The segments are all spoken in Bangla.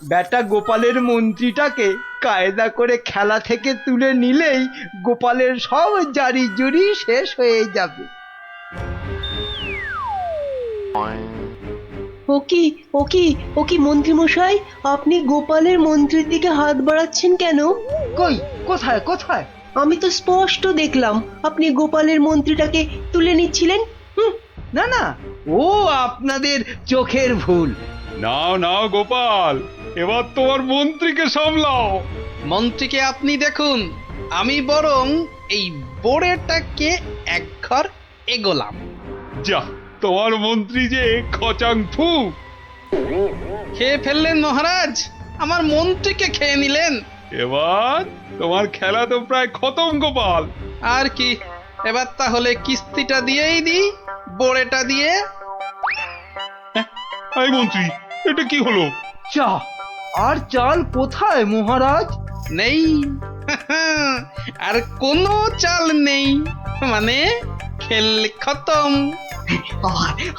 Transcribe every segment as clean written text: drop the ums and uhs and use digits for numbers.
বেটা গোপালের মন্ত্রীটাকে কায়দা করে খেলা থেকে তুলে নিলেই গোপালের সব জারি জুরি শেষ হয়ে যাবে। ও কি মন্ত্রী মশাই, আপনি গোপালের মন্ত্রীর দিকে হাত বাড়াচ্ছেন কেন? কই, কোথায় কোথায়? আমি তো স্পষ্ট দেখলাম আপনি গোপালের মন্ত্রীটাকে তুলে নিচ্ছিলেন। না না, ও আপনাদের চোখের ভুল। নাও নাও গোপাল, এবার তোমার মন্ত্রীকে সামলাও। মন্ত্রীকে আপনি দেখুন, আমি বরং এই বোড়েটাকে এক ঘর এগোলাম। যা, তোমার মন্ত্রী যে খচাং ফু। খেয়ে ফেললেন মহারাজ, আমার মন্ত্রীকে খেয়ে নিলেন। এবার তোমার খেলা তো প্রায় খতম গোপাল। আর কি, এবার তাহলে কিস্তিটা দিয়েই দিই, বোড়েটা দিয়ে। এই মন্ত্রী, এটা কি হলো? চা আর চাল কোথায় মহারাজ? নেই, আর কোনো চাল নেই, মানে খেল খতম।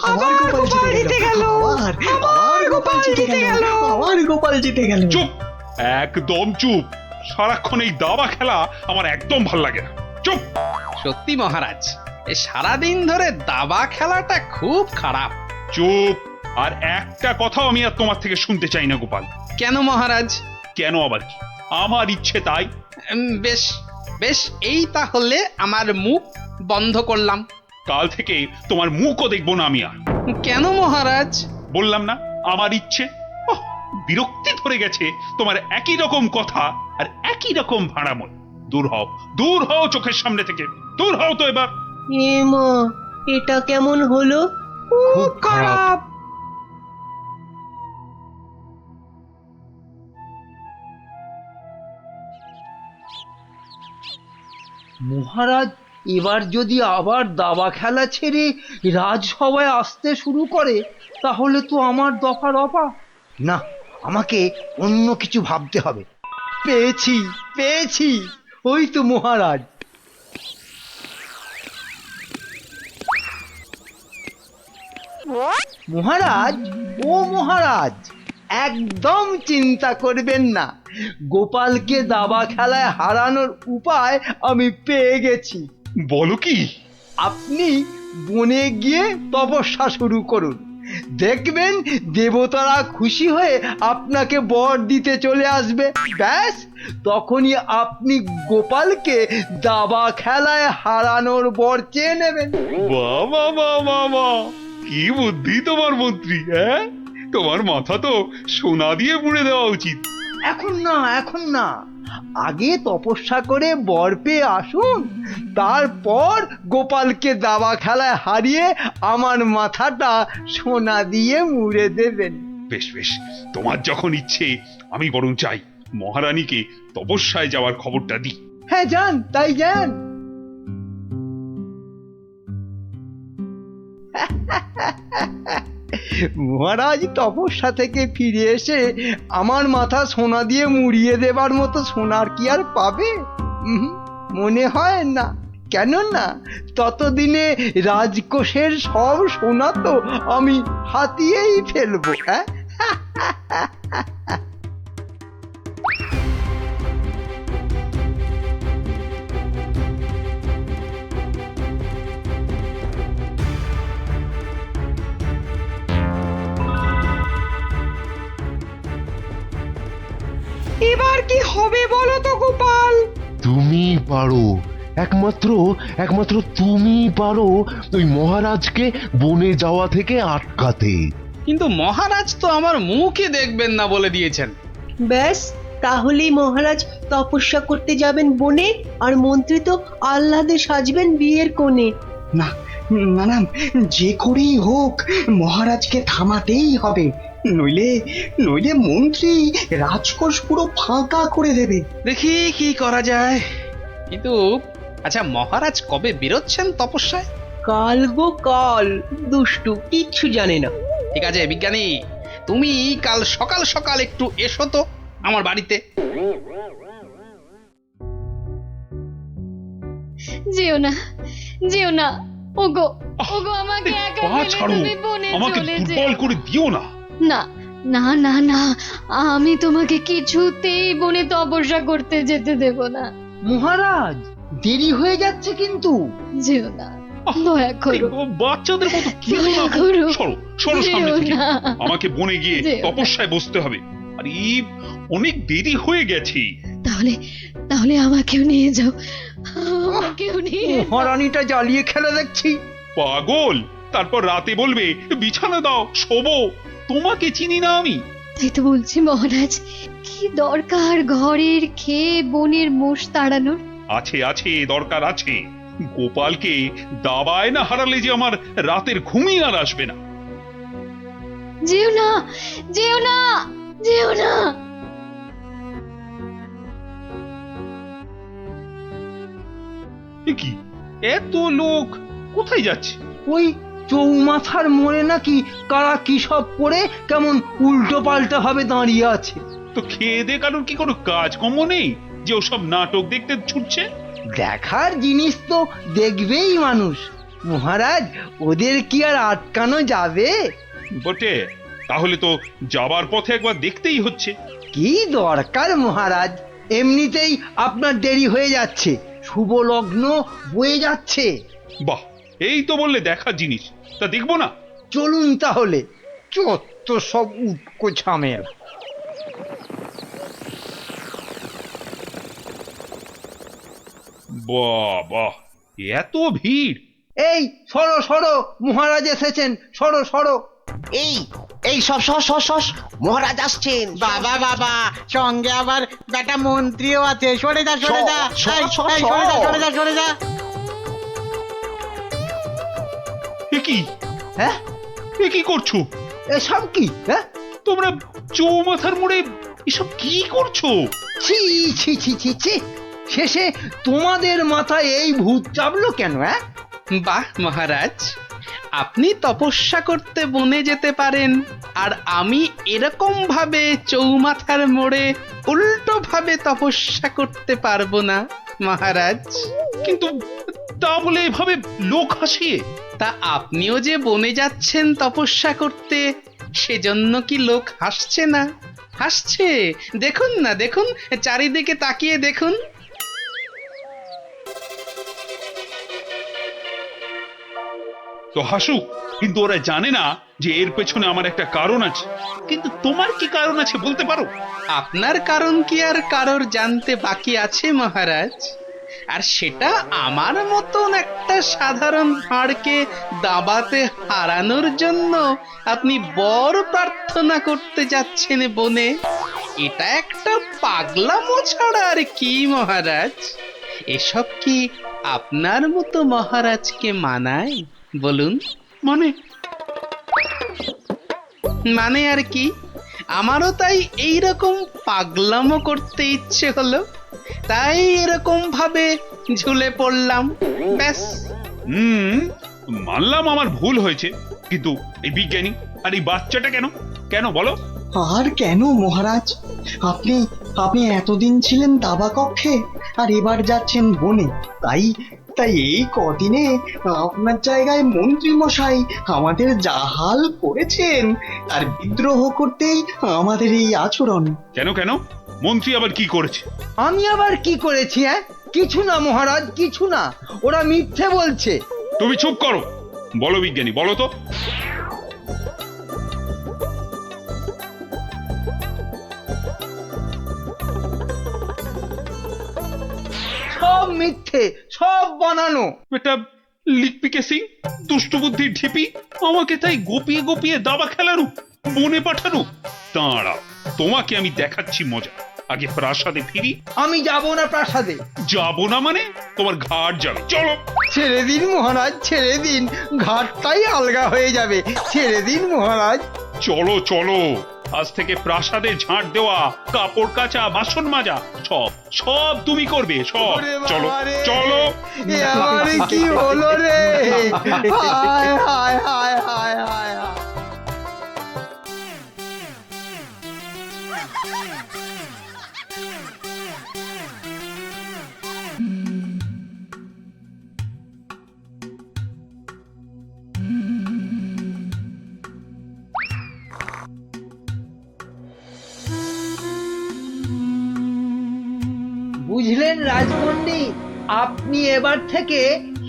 আবার গোপাল জিতে গেল। আবার গোপাল জিতে গেল। আবার গোপাল জিতে গেল। চুপ, একদম চুপ। সারাক্ষণ এই দাবা খেলা আমার একদম ভাল লাগে না। চুপ। সত্যি মহারাজ, এই সারাদিন ধরে দাবা খেলাটা খুব খারাপ। চুপ, আর একটা কথাও আমি আর তোমার থেকে শুনতে চাই না গোপাল। কেন মহারাজ? কেন আবার কি? আমার ইচ্ছে তাই। বেশ বেশ, এই তাহলে আমার মুখ বন্ধ করলাম। কাল থেকে তোমার মুখও দেখবো না আমি আর। কেন মহারাজ? বললাম না, আমার ইচ্ছে। ওহ, বিরক্তি ধরে গেছে তোমার একই রকম কথা আর একই রকম ভাড়াময়। দূর হও, দূর হও চোখের সামনে থেকে, দূর হও তো এবার। এ মা, এটা কেমন হলো? খুব খারাপ। মহারাজ এবার যদি আবার দাবা খেলা ছেড়ে রাজসভায় আসতে শুরু করে তাহলে তো আমার দফা রফা। না, আমাকে অন্য কিছু ভাবতে হবে। পেয়েছি পেয়েছি, ওই তো মহারাজ। মহারাজ, ও মহারাজ, একদম চিন্তা করবেন না, গোপালকে দাবা খেলায় হারানোর উপায় আমি পেয়ে গেছি। বলো কি? আপনি বনে গিয়ে তপস্যা শুরু করুন, দেখবেন দেবতারা খুশি হয়ে আপনাকে বর দিতে চলে আসবে। ব্যাস, তখনই আপনি গোপালকে দাবা খেলায় হারানোর বর চেয়ে নেবেন। বাবা বাবা বাবা, কি বুদ্ধি তোমার মন্ত্রী! হ্যাঁ, তোমার মাথা তো সোনা দিয়ে মুড়ে দেওয়া উচিত। এখন না, এখন না, আগে তপস্যা করে বর পেয়ে আসুন, তারপর গোপালকে দাবা খেলায় হারিয়ে আমার মাথাটা সোনা দিয়ে মুড়ে দেবেন। বেশ বেশ, তোমার যখন ইচ্ছে, আমি বরং চাই মহারানীকে তপস্যায় যাওয়ার খবরটা দিই। হ্যাঁ, যান, তাই যান। মহারাজ তপস্যা থেকে ফিরে এসে আমার মাথা সোনা দিয়ে মুড়িয়ে দেবার মতো সোনার কি আর পাবে? মনে হয় না। কেননা ততদিনে রাজকোষের সব সোনা তো আমি হাতিয়েই ফেলবো। হ্যাঁ, এবার কি হবে বলো তো গোপাল? তুমি পারো, একমাত্র একমাত্র তুমি পারো ওই মহারাজকে বনে যাওয়া থেকে আটকাতে। কিন্তু মহারাজ তো আমার মুখই দেখবেন না বলে দিয়েছেন। ব্যাস, তাহলেই মহারাজ তপস্যা করতে যাবেন বনে, আর মন্ত্রী তো আহ্লাদে সাজবেন বিয়ের কোণে। না না না, যে করেই হোক মহারাজকে থামাতেই হবে, নইলে নইলে মন্ত্রী রাজকোষ পুরো ফাঁকা করে দেবে। দেখি কি করা যায়। কিন্তু আচ্ছা, মহারাজ কবে বেরোচ্ছেন তপস্যায়? কাল গো কাল, দুষ্টু কিচ্ছু জানে না। ঠিক আছে বিজ্ঞানী, তুমি কাল সকাল সকাল একটু এসো তো আমার বাড়িতে। যেও না, যেও না, ওগো ওগো, আমাকে একা পা ফেলে ছাড়ো, তুমি বনে আমাকে চলে দুর্বল যেও করে দিও না। না। না না না, আমি তোমাকে কিছুতেই বনে তপস্যা করতে যেতে দেব না। মহারাজ দেরি হয়ে যাচ্ছে কিন্তু। যেও না, দয়া এই করো, বাচ্চাদের মতো খেলো না। দয়া করো। সরো সরো সামনে যেও থেকে। না। আমাকে বনে গিয়ে যেও না। তপস্যায় বসতে হবে। আর এই অনেক দেরি হয়ে গেছে। তাহলে তাহলে আমাকেও নিয়ে যাও, আমাকেও নিয়ে যাও। মহারানীটা জ্বালিয়ে খেলে দেখছি। পাগল, তারপর রাতে বলবে বিছানা দাও, শোবো। তোমাকে চিনি না আমি। তাই তো বলছি মহারাজ, কি দরকার ঘরের খেয়ে বনের মোষ তাড়ানোর? আছে আছে, দরকার আছে। গোপালকে দাবায় না হারালে যে আমার রাতের ঘুমই আর আসবে না। যেও না, যেও না, যেও না। এ কি, এত লোক কোথায় যাচ্ছে? ওই চৌমাথার মোড়ে নাকি কারা কি সব পড়ে কেমন উল্টো পাল্টা ভাবে দাঁড়িয়ে আছে। তো খেয়ে দে কারোর কি কোনো কাজকর্ম নেই যে ওসব নাটক দেখতে ছুটছে? দেখার জিনিস তো দেখবেই মানুষ। মহারাজ ওদের কি আর আটকানো যাবে? বটে, তাহলে তো যাবার পথে একবার দেখতেই হচ্ছে। কি দরকার মহারাজ, এমনিতেই আপনার দেরি হয়ে যাচ্ছে, শুভ লগ্ন বয়ে যাচ্ছে। বাহ, এই তো বললে দেখার জিনিস, তা দেখবো না? চলুন তাহলে। চত্ব সব উটকো ঝামেলা। বাহ বাহ, এত ভিড়! এই সরো সরো, মহারাজ এসেছেন, সরো সরো। এই এই সব সস সস সস মহারাজ আসছেন। বাবা বাবা, সঙ্গে আবার বেটা মন্ত্রীও আছে। সরে যা সরে যা, সর, এই, সর, এই, সর। সরে যা সরে যা সরে যা। এ কি, হ্যাঁ, এ কি করছো এসব কি? হ্যাঁ, তোমরা? চৌমাথার মোড়ে এসব কি করছো? ছি ছি ছি ছি ছি, শেষে তোমাদের মাথায় এই ভূত চাপলো কেন? হ্যাঁ, বাহ মহারাজ, আপনি তপস্যা করতে বনে যেতে পারেন, আর আমি এরকম ভাবে চৌমাথার মোড়ে উল্টো ভাবে তপস্যা করতে পারবো না মহারাজ। কিন্তু তা বলে এভাবে লোক হাসিয়ে? তা আপনিও যে বনে যাচ্ছেন তপস্যা করতে, সেজন্য কি লোক হাসছে না? হাসছে, দেখুন না, দেখুন, চারিদিকে তাকিয়ে দেখুন। তো হাসুক, কিন্তু ওরা জানে না যে এর পেছনে আমার একটা কারণ আছে। কিন্তু তোমার কি কারণ আছে বলতে পারো? আপনার কারণ কি আর কারোর জানতে বাকি আছে মহারাজ? আর সেটা আমার মতন একটা সাধারণ ভাঁড়কে দাবাতে হারানোর জন্য আপনি বর প্রার্থনা করতে যাচ্ছেন বনে। এটা একটা পাগলামো ছাড়া আর কি মহারাজ? এসব কি আপনার মতো মহারাজকে মানায় বলুন? মানে মানে আর কি, আমারও তাই এইরকম পাগলামো করতে ইচ্ছে হলো, তাই এরকম ভাবে ঝুলে পড়লাম, ব্যাস। মানলাম আমার ভুল হয়েছে, কিন্তু এই বিজ্ঞানী আর এই বাচ্চাটা কেন কেন বলো? আর কেন মহারাজ? আপনি আপনি এতদিন ছিলেন দাবা কক্ষে, আর এবার যাচ্ছেন বনে। তাই তাই এই কদিনে আপনার জায়গায় মন্ত্রী মশাই আমাদের যা হাল করেছেন, আর বিদ্রোহ করতেই আমাদের এই আচরণ। কেন কেন, মন্ত্রী আবার কি করেছে? আমি আবার কি করেছি? হ্যাঁ, কিছু না মহারাজ, কিছু না, ওরা মিথ্যে বলছে। তুমি চুপ করো। বলো বিজ্ঞানী, বলো তো। সব মিথ্যে, সব বানানো। এটা লিকপিকে সিং, দুষ্টু বুদ্ধির ঢিপি, আমাকে তাই গোপিয়ে গোপিয়ে দাবা খেলানো, বনে পাঠানো। দাঁড়াও, তোমাকে আমি দেখাচ্ছি মজা। আগে প্রাসাদে ফিরি। আমি যাব না প্রাসাদে। যাবো না মানে? তোমার ঘাট যাবে, চলো। ছেড়ে দিন মহারাজ, ছেড়ে দিন, ঘাটটাই আলগা হয়ে যাবে। ছেড়ে দিন মহারাজ। চলো চলো, আজ থেকে প্রাসাদে ঝাঁট দেওয়া, কাপড় কাচা, বাসন মাজা, সব সব তুমি করবে, সব। ওরে চলো বাবা রে, চলো। এ আমার কি হলো রে? হায় হায় হায় হায় হায় হায়। বুঝলেন রাজপণ্ডিত, আপনি এবার থেকে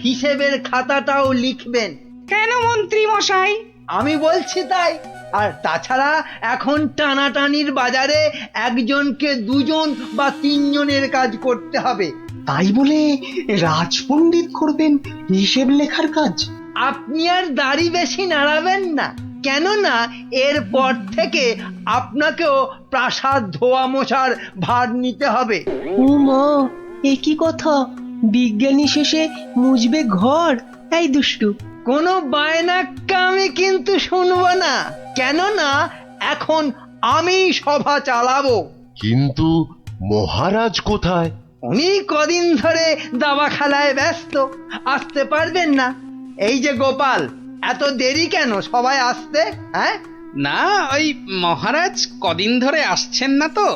হিসেবের খাতাটাও লিখবেন। কেন মন্ত্রী মশাই? আমি বলছি তাই। আর তাছাড়া এখন টানাটানির বাজারে একজনকে দুজন বা তিনজনের কাজ করতে হবে। তাই বলে রাজপণ্ডিত করবেন হিসেব লেখার কাজ? আপনি আর দাড়ি বেশি নাড়াবেন না, কেননা এরপর থেকে আপনাকেও প্রাসাদ ধোয়া মোছার ভার নিতে হবে। ও মা, এ কি কথা! বিজ্ঞানী শেষে মুজবে ঘর? এই দুষ্টু, কোনো বায়নাক্কা আমি কিন্তু শুনবো না, কেননা এখন আমি সভা চালাবো। কিন্তু মহারাজ কোথায়? উনি কদিন ধরে দাবা খেলায় ব্যস্ত, আসতে পারবেন না। এই যে গোপাল, এত দেরি কেন সবাই আসতে? হ্যাঁ, না, ওই মহারাজ কদিন ধরে আসছেন না তো,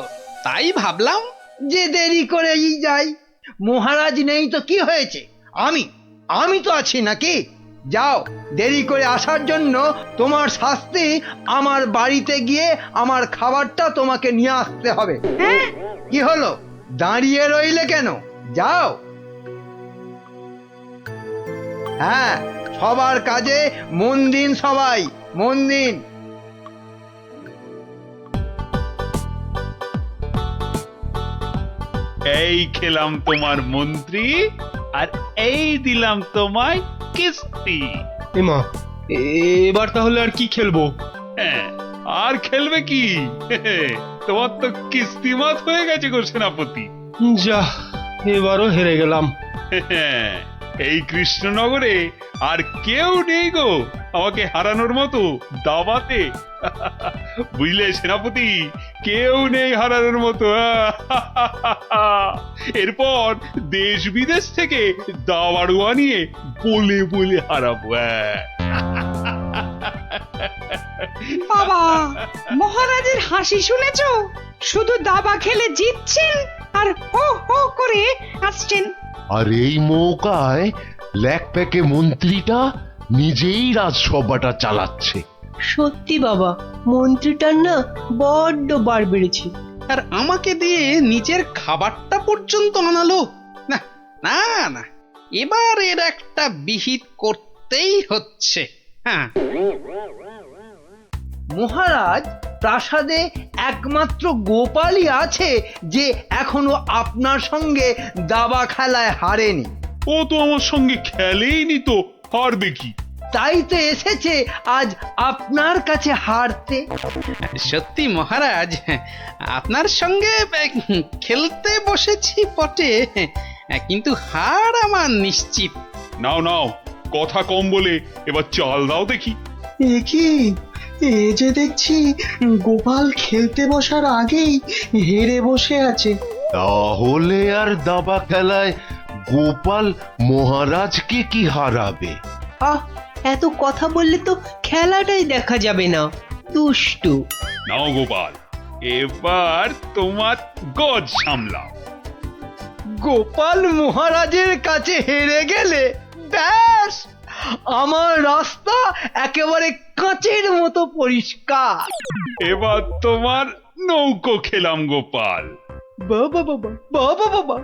তাই ভাবলাম। যে দেরি করেই যাই। মহারাজ নেই তো কি হয়েছে, আমি তো আছি নাকি? যাও, দেরি করে আসার জন্য তোমার শাস্তি আমার বাড়িতে গিয়ে আমার খাবারটা তোমাকে নিয়ে আসতে হবে। কি হলো, দাঁড়িয়ে রইলে কেন? যাও। হ্যাঁ, সবার কাজে মন দিন, সবাই মন দিন। এই খেলাম তোমার মন্ত্রী, আর এই দিলাম তোমায় কিস্তি। এমা, এবার তাহলে আর কি খেলবো? হ্যাঁ, আর খেলবে কি? তোমার তো কিস্তিমাত হয়ে গেছে গো সেনাপতি। যা, এবারও হেরে গেলাম। এই কৃষ্ণনগরে আর কেউ নেই গো আমাকে হারানোর মতো দাবাতে। বুঝলে সেনাপতি, কেউ নেই হারানোর মতো। এরপর দেশ বিদেশ থেকে দাবাড়ুয়া নিয়ে বলে বলে হারাবো। বাবা, মহারাজের হাসি শুনেছো? শুধু দাবা খেলে জিতছেন আর হো হো করে আসছেন। আর এই মৌকায় ল্যাকপ্যাকে মন্ত্রীটা নিজেই রাজসভাটা চালাচ্ছে। সত্যি বাবা, মন্ত্রীটার না বড্ড বার বেড়েছে। আর আমাকে দিয়ে নিজের খাবারটা পর্যন্ত আনালো। না না না, এবার এর একটা বিহিত করতেই হচ্ছে। হ্যাঁ, মহারাজ, প্রাসাদে একমাত্র গোপালই আছে যে এখনো আপনার সঙ্গে দাবা খেলায় হারেনি। ও তো আমার সঙ্গে খেলেইনি, তো হারবে কি? তাই তো এসেছে আজ আপনার কাছে হারতে। সত্যি মহারাজ, আপনার সঙ্গে খেলতে বসেছি বটে, কিন্তু হার আমার নিশ্চিত। নাও নাও, কথা কম বলে এবার চাল দাও দেখি। এ কি, এ যে দেখছি গোপাল খেলতে বসার আগেই হেরে বসে আছে। তাহলে আর দাবা খেলায় গোপাল মহারাজকে কি হারাবে? আহ, এত কথা বললে তো খেলাটাই দেখা যাবে না। দুষ্টু। নাও গোপাল, এবার তোমার গজ সামলাও। গোপাল মহারাজের কাছে হেরে গেলে ব্যাস, আমার রাস্তা একেবারে কাঁচের মতো পরিষ্কার। এবার তোমার নৌকো খেলাম গোপাল। বাবা বাবা বাবা বাবা,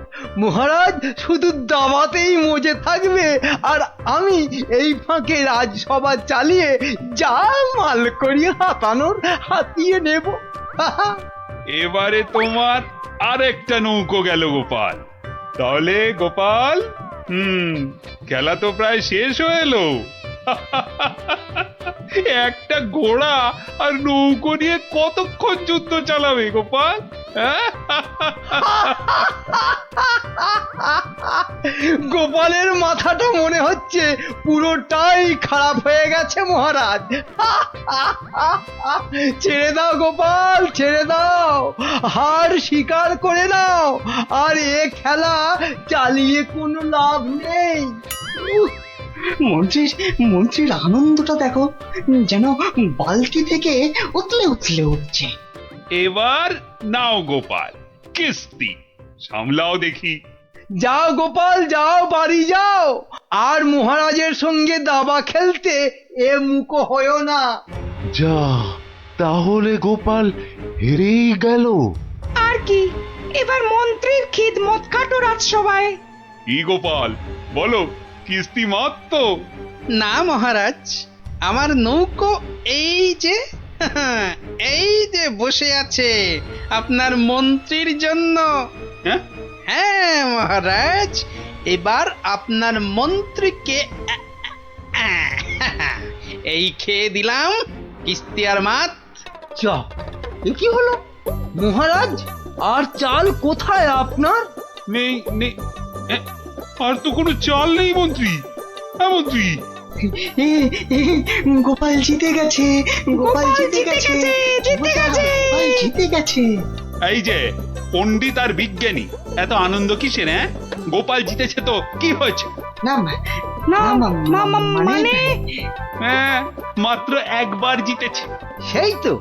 মহারাজ শুধু দাবাতেই মজে থাকবে, আর আমি এই ফাঁকে রাজসভা চালিয়ে যা মাল করি হাতানোর হাতিয়ে নেব। এবারে তোমার আরেকটা নৌকো গেল গোপাল। তাহলে গোপাল, খেলা তো প্রায় শেষ হয়ে এলো। একটা ঘোড়া আর নৌকো নিয়ে কতক্ষণ যুদ্ধ চালাবে গোপাল? গোপালের মাথাটা মনে হচ্ছে পুরোটাই খারাপ হয়ে গেছে মহারাজ। ছেড়ে দাও গোপাল, ছেড়ে দাও, হার স্বীকার করে নাও, আর এ খেলা চালিয়ে কোনো লাভ নেই। মন্ত্রীর আনন্দটা দেখো, যেন বালতি থেকে উতলে উতলে উঠছে। এবার নাও গোপাল কিস্তি, সামলাও দেখি। যাও গোপাল, যাও, বাড়ি যাও, আর মহারাজের সঙ্গে দাবা খেলতে এ মুখো হয়েও না। যা, তাহলে গোপাল হেরেই গেল। আর কি, এবার মন্ত্রীর খিদমত খাটো রাজসভায়। কি গোপাল বলো, কিস্তি মাত তো? না মহারাজ, আমার নৌকো এই যে এই যে বসে আছে আপনার মন্ত্রীর জন্য। হ্যাঁ হ্যাঁ মহারাজ, এবার আপনার মন্ত্রীকে এই খেয়ে দিলাম কিস্তি আর মাত। যা, এ কি হলো মহারাজ? আর চাল কোথায় আপনার? নেই নেই, আর তো কোনো চাল নেই মন্ত্রী। হ্যাঁ মন্ত্রী, গোপাল জিতে গেছে, গোপাল জিতে গেছে, জিতে গেছে। গোপাল জিতে গেছে। এই যে পণ্ডিত আর বিজ্ঞানী, এত আনন্দ কিসের? হ্যাঁ, গোপাল জিতেছে তো কি হয়েছে? না মানে হ্যাঁ, মাত্র একবার জিতেছে। সেই তো,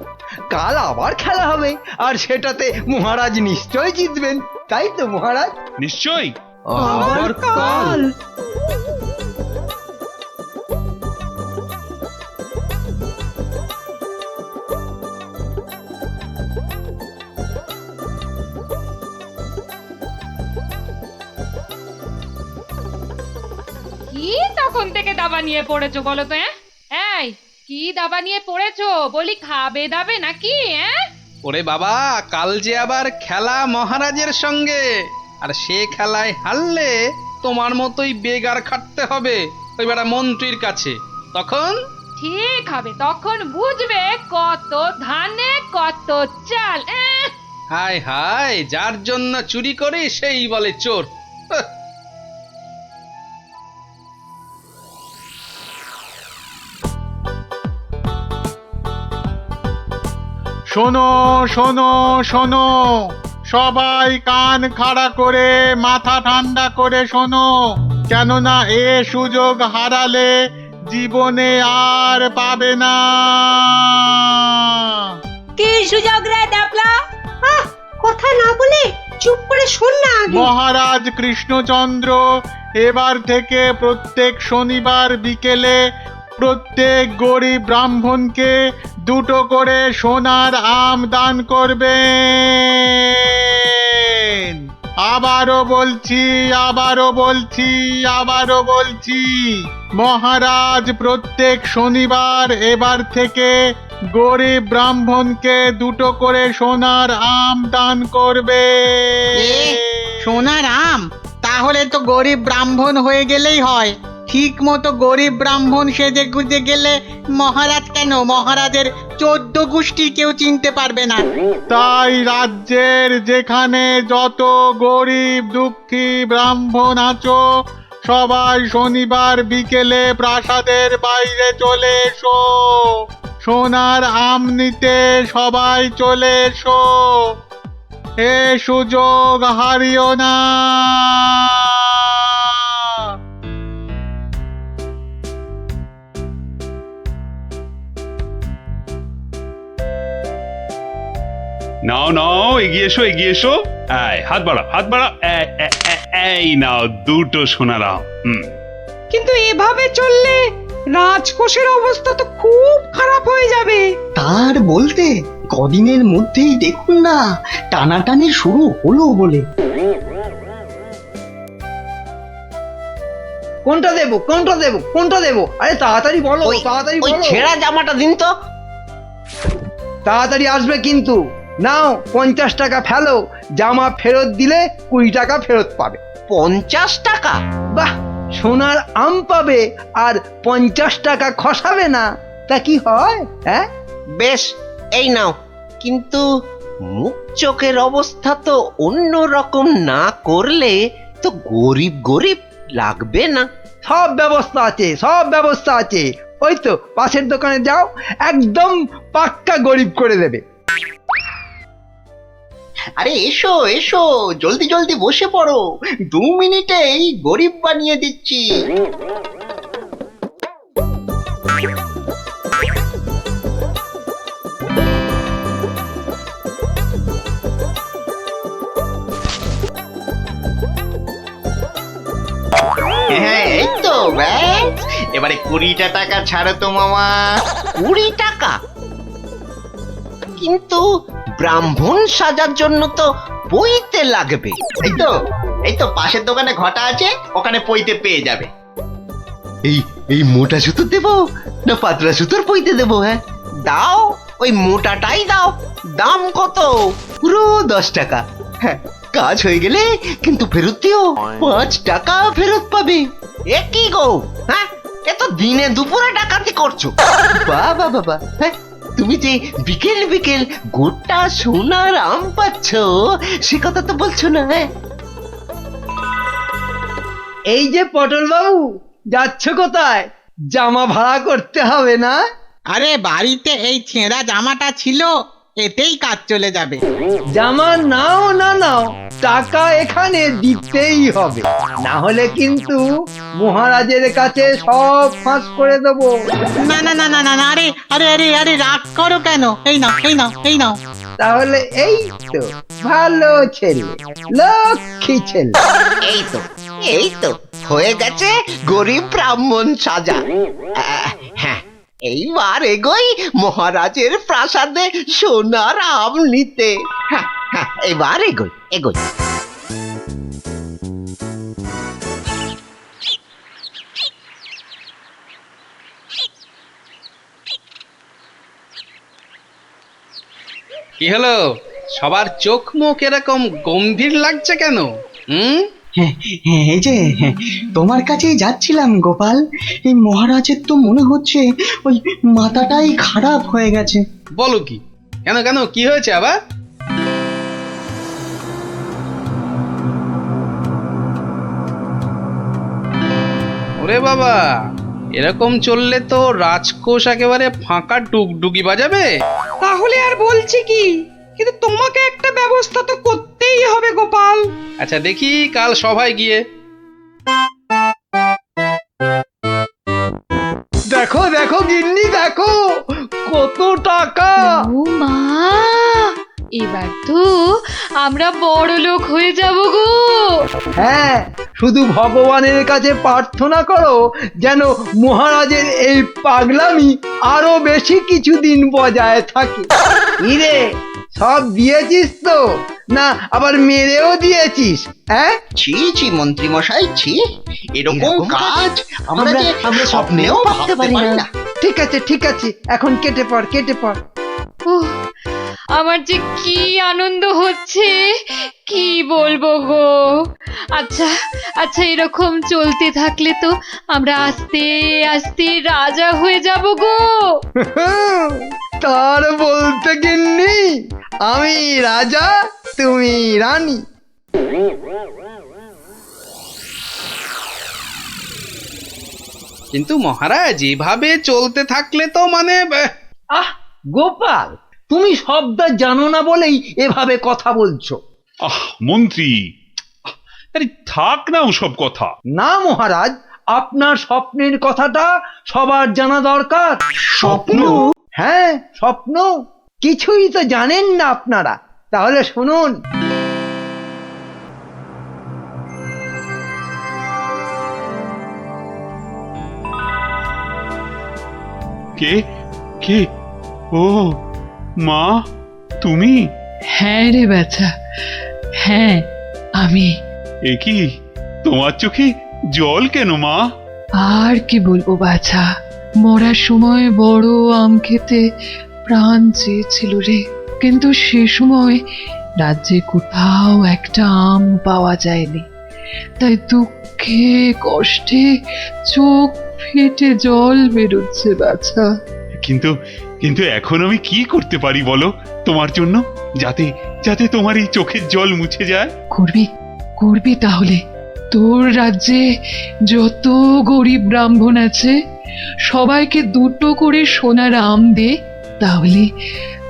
কাল আবার খেলা হবে, আর সেটাতে মহারাজ নিশ্চয় জিতবেন, তাই তো মহারাজ? নিশ্চয়ই। আবার কাল? কি তখন থেকে দাবা নিয়ে পড়েছো বলো তো? এই কি দাবা নিয়ে পড়েছো? বলি খাবে দাবে নাকি? ওরে বাবা, কাল যে আবার খেলা মহারাজের সঙ্গে, আর সে খেলায় হারলে তোমার মতোই বেগার খাটতে হবে ওই বেটা মন্ত্রীর কাছে। তখন ঠিক হবে, তখন বুঝবে কত ধানে কত চাল। হায় হায়, যার জন্য চুরি করি সেই বলে চোর। শোনো শোনো শোনো, সবাই কান খাড়া করে মাথা ঠান্ডা করে শোনো, কেননা এ সুযোগ হারালে জীবনে আর পাবে না। কি সুযোগ রে ডাবলা? কথা না বলে চুপ করে শোন না। মহারাজ কৃষ্ণচন্দ্র এবার থেকে প্রত্যেক শনিবার বিকেলে প্রত্যেক গরিব ব্রাহ্মণকে 2টো করে সোনার আম দান করবেন। আবারও বলছি, আবারও বলছি, আবারও বলছি, মহারাজ প্রত্যেক শনিবার এবার থেকে গরিব ব্রাহ্মণকে 2টো করে সোনার আম দান করবে। সোনার আম? তাহলে তো গরিব ব্রাহ্মণ হয়ে গেলেই হয়। ঠিক মতো গরিব ব্রাহ্মণ সেজে গুজে গেলে মহারাজ কেন, মহারাজের 14 গোষ্ঠী কেউ চিনতে পারবে না। তাই রাজ্যের যেখানে যত গরিব দুঃখী ব্রাহ্মণ আছো, সবাই শনিবার বিকেলে প্রাসাদের বাইরে চলে এসো। সোনার আম নিতে সবাই চলে এসো, এ সুযোগ হারিও না। নাও নাও, এগিয়ে এসো, এগিয়ে এসো। হাত বাড়াও, হাত বাড়াও। এই নাও 2টো সোনার আম। কিন্তু এভাবে চললে রাজকোষের অবস্থা তো খুব খারাপ হয়ে যাবে। তার বলতে কদিনের মধ্যেই দেখুন না টানাটানি শুরু হলো বলে। কোনটা দেবো, কোনটা দেবো, কোনটা দেবো? আরে তাড়াতাড়ি বলো, তাড়াতাড়ি ওই বলো। ছেঁড়া জামাটা দিন তো। তাড়াতাড়ি আসবে কিন্তু। নাও 50 টাকা ফেলো, জামা ফেরত দিলে 20 টাকা ফেরত পাবে। 50 টাকা? বাহ, সোনার আম পাবে আর 50 টাকা খসাবে না, তা কি হয়? হ্যাঁ বেশ, এই নাও। কিন্তু মুখ চোখের অবস্থা তো অন্য রকম না করলে তো গরিব গরিব লাগবে না। সব ব্যবস্থা আছে, সব ব্যবস্থা আছে। ওই তো পাশের দোকানে যাও, একদম পাক্কা গরিব করে দেবে। আরে এসো এসো, জলদি জলদি বসে পড়ো, 2 মিনিটেই গরিব বানিয়ে দিচ্ছি। হ্যাঁ, এই তো ব্যাস, এবারে 20টা টাকা ছাড়ো তো মামা। 20 টাকা? কিন্তু ব্রাহ্মণ সাজার জন্য তো পইতে লাগবে। এই তো পাশের দোকানে ঘটা আছে, ওখানে পইতে পেয়ে যাবে। এই এই মোটা সুতো দেবো না পাতলা সুতোর পইতে দেবো? হ্যাঁ দাও, ওই মোটাটাই দাও। দাম কত? পুরো 10 টাকা। হ্যাঁ, কাজ হয়ে গেলে কিন্তু ফেরত দিও, 5 টাকা ফেরত পাবে। এ কি গো, হ্যাঁ এ তো দিনে দুপুরে ডাকাতি করছো। বাবা বাবা, হ্যাঁ তুমি যে বিকেল বিকেল গোটা সোনার আম পাচ্ছ সে কথা তো বলছো না। হ্যাঁ এই যে পটল বাবু, যাচ্ছ কোথায়? জামা ভাড়া করতে হবে না? আরে বাড়িতে এই ছেঁড়া জামাটা ছিল, এতেই কাজ চলে যাবে। জামা নাও না নাও, টাকা এখানে দিতেই হবে, না হলে কিন্তু মহারাজের কাছে সব ফাঁস করে দেবো। না না না না না না, আরে আরে আরে আরে রাগ করো কেন? এই নাও এই নাও এই নাও। তাহলে এই তো ভালো ছেলে, লক্ষ্মী ছেলে। এই তো হয়ে গেছে গরিব ব্রাহ্মণ সাজা। হ্যাঁ এইবার এগোই মহারাজের প্রাসাদে সোনার আম নিতে। হ্যাঁ হ্যাঁ এবার এগোই এগোই। কি হলো, সবার চোখ মুখ এরকম গম্ভীর লাগছে কেন? এই যে তোমার কাছেই যাচ্ছিলাম গোপাল। এই মহারাজের তো মনে হচ্ছে ওই মাথাটাই খারাপ হয়ে গেছে। বলো কি? কেন কেন, কি হয়েছে আবার? ওরে বাবা, এরকম চললে তো রাজকোষ একেবারে ফাঁকা ডুগডুগি বাজাবে। তাহলে আর বলছি কি, কিন্তু তোমাকে একটা ব্যবস্থা তো করতেই হবে গোপাল। আচ্ছা দেখি কাল সভায় গিয়ে। দেখো দেখো গিন্নি, দেখো কত টাকা। ও মা, এবার তো আমরা বড় লোক হয়ে যাব গো। হ্যাঁ, শুধু ভগবানের কাছে প্রার্থনা করো যেন মহারাজের এই পাগলামি আরো বেশি কিছুদিন বজায় থাকে। ইরে, সব দিয়েছিস তো, না আবার মেরেও দিয়েছিস? হ্যাঁ, ছি ছি মন্ত্রী মশাই, ছি, এরকম কাজ আমরা স্বপ্নেও ভাবতে পারি না। ঠিক আছে ঠিক আছে, এখন কেটে পড় কেটে পড়। উহ, আমার যে কি আনন্দ হচ্ছে, কি বলবো গো। আচ্ছা আচ্ছা, এরকম চলতে থাকলে তো আমরা আস্তে আস্তে রাজা হয়ে যাব গো। তার বলতে গিন্নি, আমি রাজা তুমি রানী। কিন্তু মহারাজ এভাবে চলতে থাকলে তো মানে আহ গোপাল, তুমি শব্দ জানো না বলেই এভাবে কথা বলছো। মন্ত্রী, আরে থাক না ওসব কথা। না মহারাজ, আপনার স্বপ্নের কথাটা সবার জানা দরকার। স্বপ্ন? হ্যাঁ স্বপ্ন, কিছুই তো জানেন না আপনারা। তাহলে শুনুন। কে কে? ও মা, তুমি? হ্যাঁ রে বাছা, হ্যাঁ আমি। এ কি, তোমার চোখে জল কেন মা? আর কি বলবো বাছা, মরার সময় বড় আম খেতে প্রাণ চেয়েছিল রে, কিন্তু সে সময় রাজ্যে কোথাও একটা আম পাওয়া যায়নি। তাই দুঃখে কষ্টে চোখ ফেটে জল বেরোচ্ছে বাছা। কিন্তু কিন্তু এখন আমি কি করতে পারি বলো তোমার জন্য, যাতে যাতে তোমার এই চোখের জল মুছে যায়? করবি করবি তাহলে। তোর রাজ্যে যত গরিব ব্রাহ্মণ আছে সবাইকে 2টো করে সোনার আম দে, তাহলে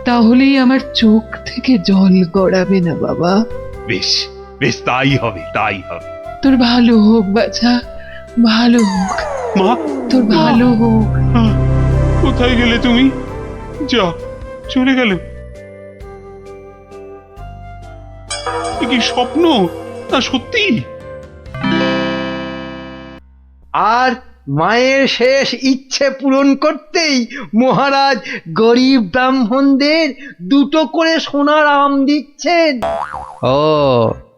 তাহলেই আমার চোখ থেকে জল গড়াবে না বাবা। বেশ বেশ, তাই হবে তাই হবে। তোর ভালো হোক বাছা, ভালো হোক মা, তোর ভালো হোক। কোথায় গেলে তুমি? যা, চলে গেলে? এ কি স্বপ্ন না সত্যি? আর মায়ের শেষ ইচ্ছে পূরণ করতেই মহারাজ গরিব ব্রাহ্মণদের 2টো করে সোনার আম দিচ্ছেন। ও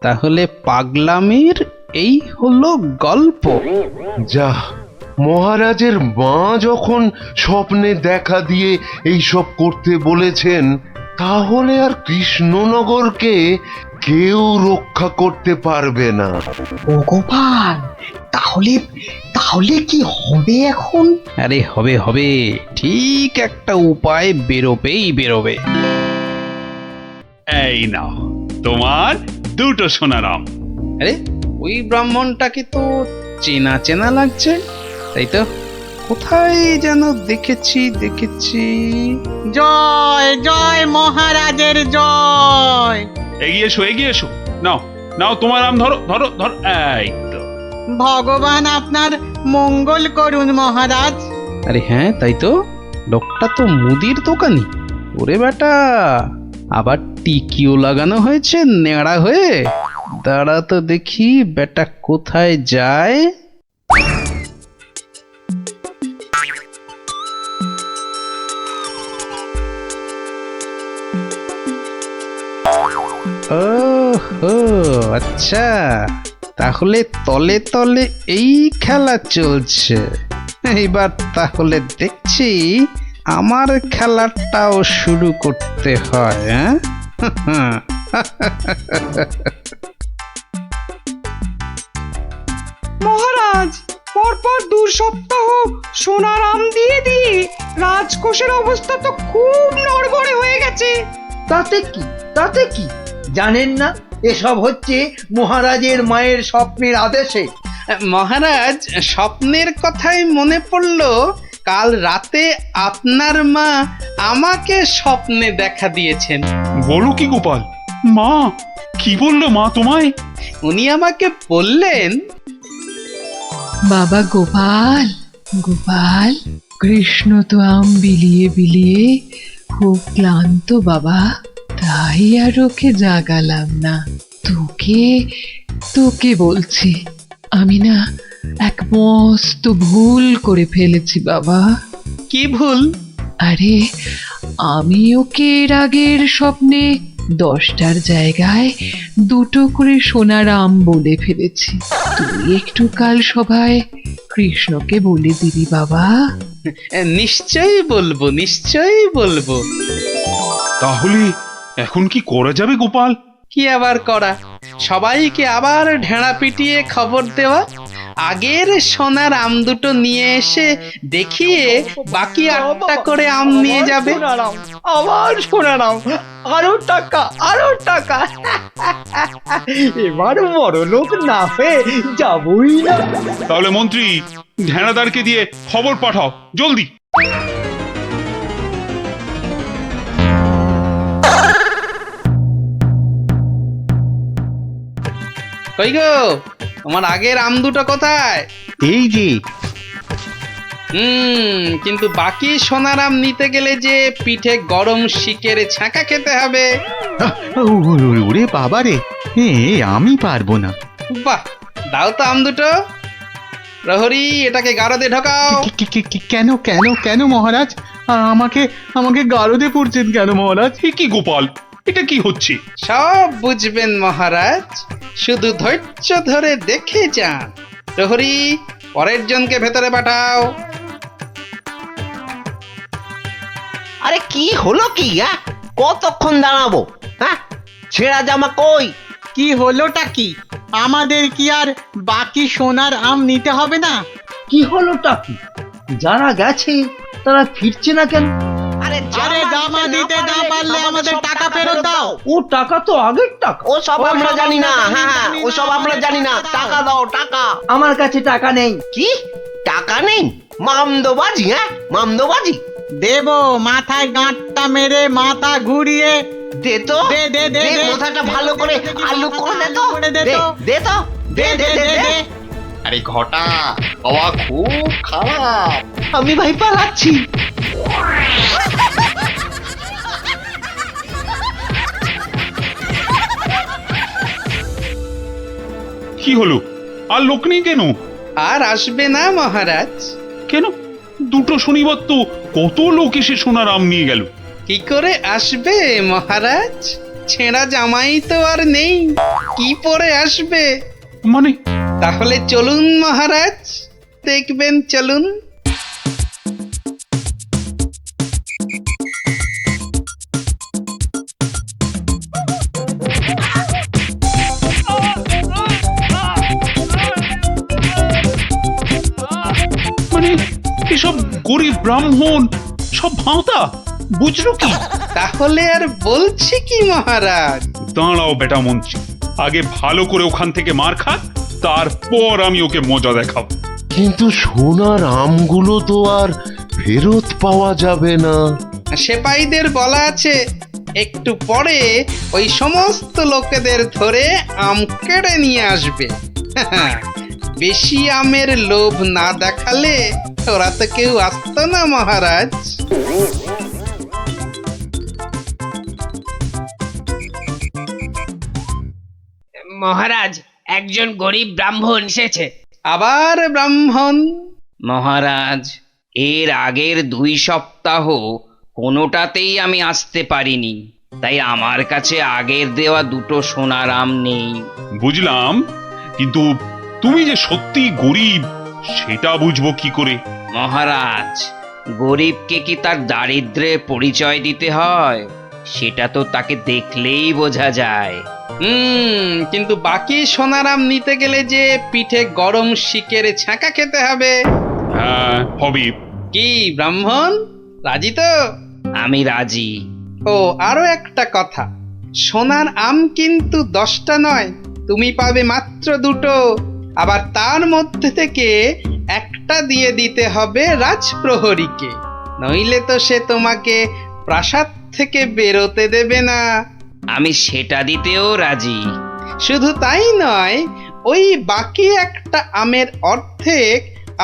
তাহলে পাগলামির এই হলো গল্প। যা, মহারাজের মা যখন স্বপ্নে দেখা দিয়ে এইসব করতে বলেছেন, তাহলে আর কৃষ্ণনগরকে কেউ রক্ষা করতে পারবে না। ও গোপাল, তাহলে তাহলে কি হবে এখন? আরে হবে হবে, ঠিক একটা উপায় বেরোবেই বেরোবে। এই নাও তোমার 2টো সোনার আম। আরে ওই ব্রাহ্মণটাকে তো চেনা চেনা লাগছে, তাই তো? কোথায় যেন দেখেছি। জয় জয় মহারাজের জয়। এগিয়ে এসো। নাও নাও তোমার আম, ধরো ধরো ধরো। এই তো। ভগবান আপনার মঙ্গল করুন মহারাজ। আরে হ্যাঁ, তাই তো, লোকটা তো মুদির দোকানি। ওরে বেটা, আবার টিকিও লাগানো হয়েছে নেড়া হয়ে। দাঁড়া তো দেখি বেটা কোথায় যায়। ওহো আচ্ছা, তাহলে তলে তলে এই খেলা চলছে। এইবার তাহলে দেখছি আমার খেলাটাও শুরু করতে হয়। হ্যাঁ মহারাজ, পরপর 2 সপ্তাহ সোনার আম দিয়ে রাজকোষের অবস্থা তো খুব নড়বড়ে হয়ে গেছে। তাতে কি জানেন না, এসব হচ্ছে মহারাজের মায়ের স্বপ্নের আদেশে। মহারাজ, স্বপ্নের কথাই মনে পড়লো, কাল রাতে আপনার মা আমাকে স্বপ্নে দেখা দিয়েছেন। বলো কি গোপাল? মা কি বললো মা তোমায়? উনি আমাকে বললেন, বাবা গোপাল, গোপাল, কৃষ্ণ তো আম বিলিয়ে খুব ক্লান্ত বাবা, তাই আর ওকে জাগালাম না। তোকে বলছি, আমি না এক মস্ত ভুল করে ফেলেছি বাবা। কি ভুল? আরে আমি ওকে এর আগের স্বপ্নে 10টার জায়গায় 2টো করে সোনার আম বলে ফেলেছি। তুই একটু কাল সভায় কৃষ্ণকে বলে দিবি বাবা। নিশ্চয়ই বলবো। তাহলে এখন কি করা যাবে গোপাল? কি আবার করা, সবাইকে আবার ঢেঁড়া পিটিয়ে খবর দেওয়া, আগের সোনার আম 2টো নিয়ে এসে দেখিয়ে বাকি 8টা করে আম নিয়ে যাবে। আবার সোনার আম, আরো টাকা। এবার বড় লোক না হয়ে যাবই না। তাহলে মন্ত্রী, ঢেঁড়াদারকে দিয়ে খবর পাঠাও জলদি। কই গো, তোমার আগের আম 2টো কোথায়? এই যে। কিন্তু বাকি সোনার আম নিতে গেলে যে পিঠে গরম শিকের ছাঁকা খেতে হবে। ওরে বাবা রে, আমি পারবো না। বাহ, দাও তো আম 2টো। প্রহরী, এটাকে গারদে ঢোকাও। কেন মহারাজ? আমাকে গারদে পড়ছেন কেন মহারাজ? কি গোপাল, এটা কি হচ্ছে? সব বুঝবেন মহারাজ, শুধু ধৈর্য ধরে দেখে যান। প্রহরী, পরের জনকে ভেতরে পাঠাও। আরে কি হলো কি? কতক্ষণ দাঁড়াবো? ছেঁড়া জামা কই? কি হলোটা কি? আমাদের কি আর বাকি সোনার আম নিতে হবে না? কি হলোটা কি? যারা গেছে তারা ফিরছে না কেন? আরে জামা দিতে না পারলে আমাদের টাকা ফেরত দাও। ও টাকা তো আগের টাকা। ও সব আমরা জানি না। হ্যাঁ, ও সব আমরা জানি না। টাকা দাও, টাকা। আমার কাছে টাকা নেই। কি টাকা নেই? মামদোবাজি? মামদোবাজি দেব, মাথায় গাঁটটা মেরে মাথা ঘুরিয়ে দে তো। দে মাথাটা ভালো করে আলু করে দে তো। দে। আরে ঘটা, হাওয়া খুব খারাপ। আমি ভাই পালাচ্ছি। কি হলো? আর লোক নেই কেন? আর আসবে না মহারাজ। কেন? দুটো শনিবার তো কত লোক এসে সোনার আম নিয়ে গেল। কি করে আসবে মহারাজ? ছেঁড়া জামাই তো আর নেই, কি পরে আসবে? মানে? তাহলে চলুন মহারাজ, দেখবেন, চলুন। মানে এসব গরিব ব্রাহ্মণ সব ভাঁতা, বুঝলো কি? তাহলে আর বলছি কি মহারাজ? দাঁড়াও বেটা মন্ত্রী, আগে ভালো করে ওখান থেকে মার খাক, তারপর আমি ওকে মজা দেখাবো। কিন্তু সোনার আমগুলো তো আর ফেরত পাওয়া যাবে না। সেপাইদের বলা আছে একটু পরে ওই সমস্ত লোকেদের ধরে আম কেড়ে নিয়ে আসবে। বেশি আমের লোভ না দেখালে ওরা তো কেউ আসতো না মহারাজ। মহারাজ, একজন গরিব ব্রাহ্মণ এসেছে। আবার ব্রাহ্মণ? মহারাজ, এর আগের 2 সপ্তাহ কোনোটাতেই আমি আসতে পারিনি, তাই আমার কাছে আগের দেওয়া 2টো সোনার আম নেই। বুঝলাম, কিন্তু তুমি যে সত্যি গরিব সেটা বুঝবো কি করে? মহারাজ, গরিবকে কি তার দারিদ্র্যের পরিচয় দিতে হয়? সেটা তো তাকে দেখলেই বোঝা যায়। কিন্তু বাকি সোনার আম নিতে গেলে যে পিঠে গরম শিকের ছ্যাঁকা খেতে হবে। হ্যাঁ, হবে। কি ব্রাহ্মণ, রাজি তো? আমি রাজি। ও, আরো একটা কথা, সোনার আম কিন্তু 10টা নয়, তুমি পাবে মাত্র 2টো। আবার তার মধ্যে থেকে একটা দিয়ে দিতে হবে রাজপ্রহরীকে, নইলে তো সে তোমাকে প্রাসাদ থেকে বেরোতে দেবে না। আমি সেটা দিতেও রাজি। শুধু তাই নয়, ওই বাকি একটা আমের অর্ধেক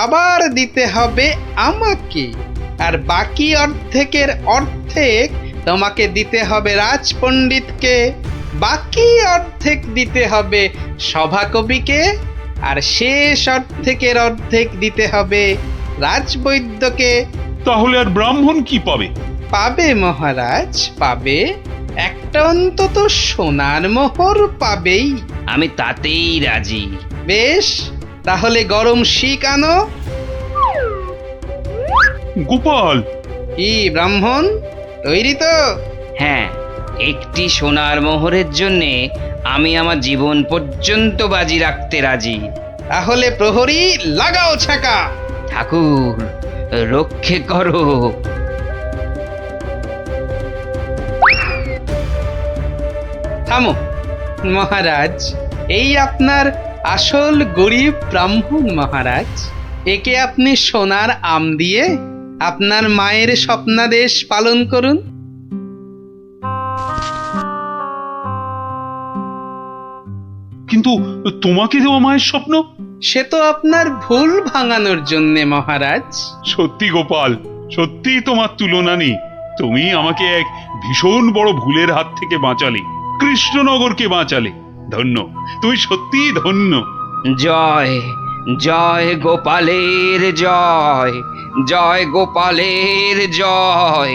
আবার দিতে হবে আমাকে, আর বাকি অর্ধেকের অর্ধেক তোমাকে দিতে হবে রাজপণ্ডিতকে, বাকি অর্ধেক দিতে হবে সভাকবিকে, আর শেষ অর্ধেকের অর্ধেক দিতে হবে রাজবৈদ্যকে। তাহলে আর ব্রাহ্মণ কি পাবে? পাবে মহারাজ, পাবে। একটা অন্তত সোনার মোহর পাবেই। আমি তাতেই রাজি। বেশ, তাহলে গরম শিক আনো। গোপাল! কি ব্রাহ্মণ, তৈরি তো? হ্যাঁ, একটি সোনার মোহরের জন্যে আমি আমার জীবন পর্যন্ত বাজি রাখতে রাজি। তাহলে প্রহরী লাগাও ছাকা। ঠাকুর, রক্ষে করো। থামো মহারাজ, এই আপনার আসল গরিব ব্রাহ্মণ মহারাজ। একে আপনি সোনার আম দিয়ে আপনার মায়ের স্বপ্নাদেশ পালন করুন। কিন্তু তোমাকে দেওয়া মায়ের স্বপ্ন? সে তো আপনার ভুল ভাঙানোর জন্যে মহারাজ। সত্যি গোপাল, সত্যি তোমার তুলনা নেই। তুমি আমাকে এক ভীষণ বড় ভুলের হাত থেকে বাঁচালে, কৃষ্ণনগরকে বাঁচালে। ধন্য, তুমি সত্যি ধন্য। জয় জয় গোপালের জয়, জয় গোপালের জয়।